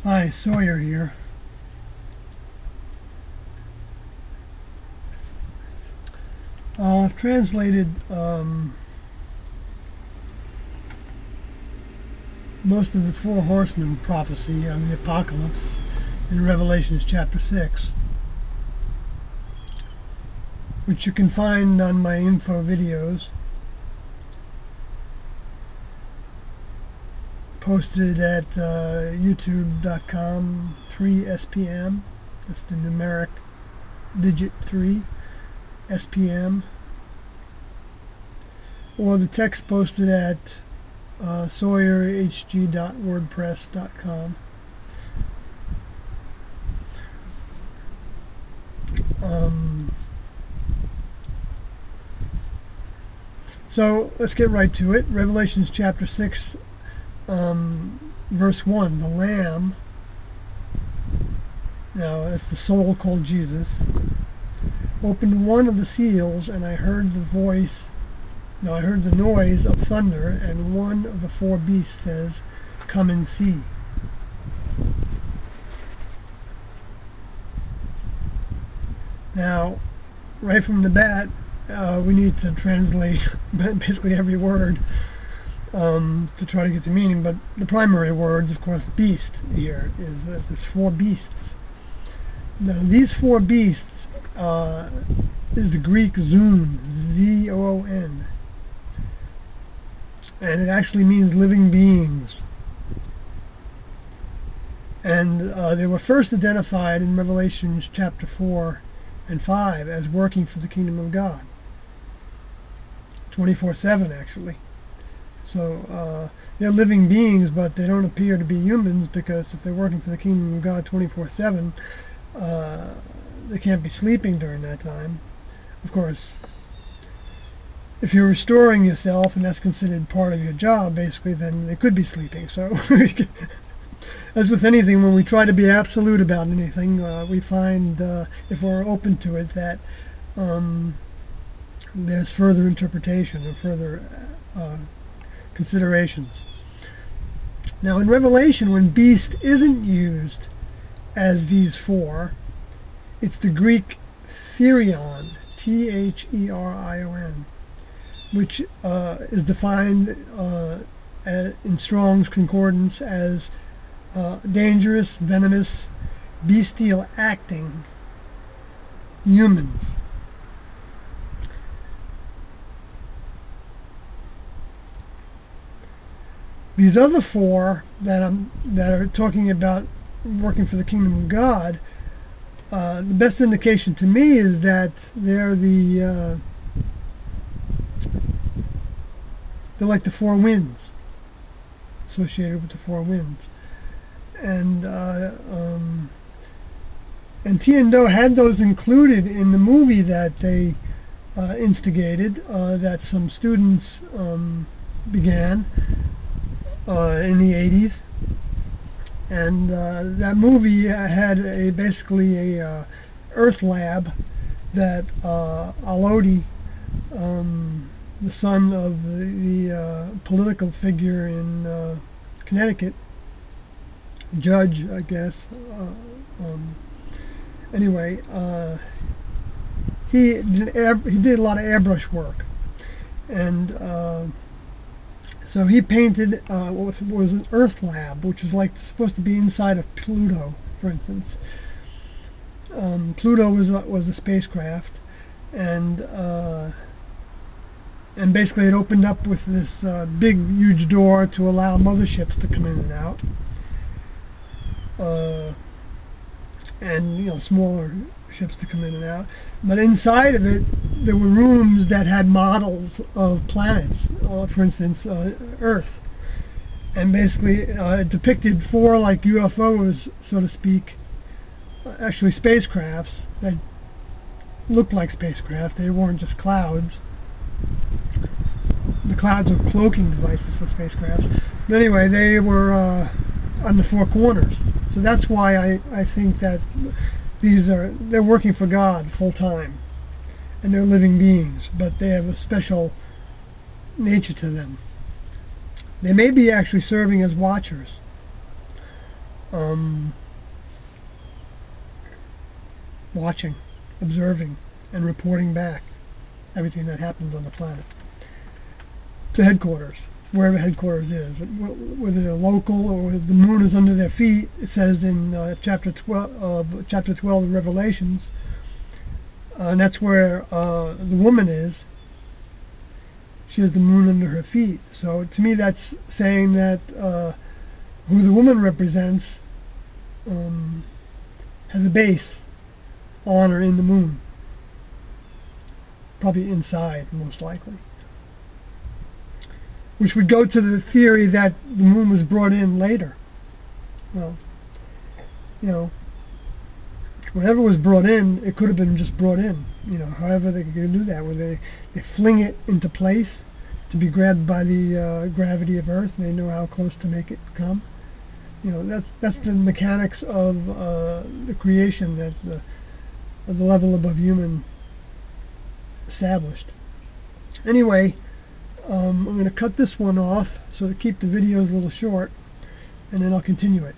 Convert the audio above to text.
Hi, Sawyer here. I've translated most of the four horsemen prophecy on the apocalypse in Revelation chapter 6, which you can find on my info videos posted at youtube.com 3SPM. That's the numeric digit 3 SPM, or the text posted at sawyerhg.wordpress.com. So let's get right to it. Revelation chapter 6, verse 1. The Lamb, now that's the soul called Jesus, opened one of the seals, and I heard the noise of thunder, and one of the four beasts says, "Come and see." Now, right from the bat, we need to translate basically every word to try to get the meaning, but the primary words, of course, beast here, is that there's four beasts. Now, these four beasts is the Greek zoon, Z-O-O-N, and it actually means living beings. And they were first identified in Revelation chapter 4 and 5 as working for the kingdom of God, 24/7 actually. So they're living beings, but they don't appear to be humans, because if they're working for the kingdom of God 24/7, they can't be sleeping during that time. Of course, if you're restoring yourself and that's considered part of your job, basically, then they could be sleeping. So as with anything, when we try to be absolute about anything, we find, if we're open to it, that there's further interpretation and further considerations. Now, in Revelation, when beast isn't used as these four, it's the Greek therion, T-H-E-R-I-O-N, which is defined in Strong's Concordance as dangerous, venomous, bestial acting humans. These other four that are talking about working for the kingdom of God, the best indication to me is that they're like the four winds, associated with the four winds. And Tiendo had those included in the movie that they instigated, that some students began in the 80s. And that movie had basically a Earth lab that Alodi, the son of the political figure in Connecticut, judge, I guess. Anyway, he did a lot of airbrush work, and so he painted what was an Earth lab, which was like supposed to be inside of Pluto, for instance. Pluto was a spacecraft, and basically it opened up with this big, huge door to allow motherships to come in and out, and smaller ships to come in and out. But inside of it, there were rooms that had models of planets, for instance, Earth, and basically it depicted four like UFOs, so to speak, actually spacecrafts that looked like spacecrafts. They weren't just clouds. The clouds were cloaking devices for spacecrafts. But anyway, they were on the four corners. So that's why I think that they're working for God full time, and they're living beings, but they have a special nature to them. They may be actually serving as watchers. watching, observing, and reporting back everything that happens on the planet to headquarters, wherever headquarters is, whether they're local or the moon is under their feet. It says in chapter 12 of Revelations, and that's where the woman is. She has the moon under her feet. So to me, that's saying that who the woman represents has a base on or in the moon, probably inside, most likely. Which would go to the theory that the moon was brought in later. Well, you know, whatever was brought in, it could have been just brought in. You know, however they could do that, where they fling it into place to be grabbed by the gravity of Earth, and they know how close to make it come. You know, that's the mechanics of the creation that the level above human established. Anyway, I'm going to cut this one off so to keep the videos a little short, and then I'll continue it.